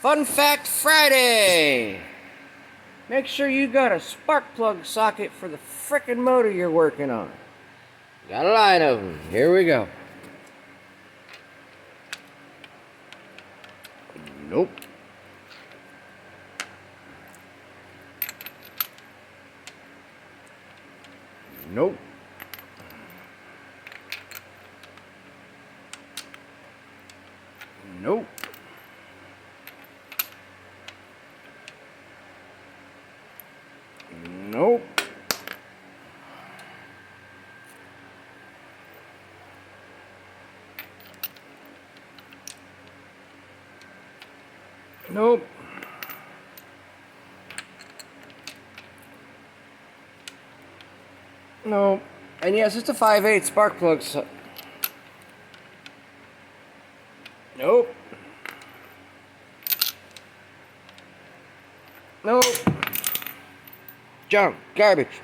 Fun Fact Friday! Make sure you got a spark plug socket for the frickin' motor you're working on. Got a line of them. Here we go. Nope. Nope. Nope. Nope. Nope. Nope. And yes, it's a 5/8 spark plug. Nope. Nope. Junk. Garbage.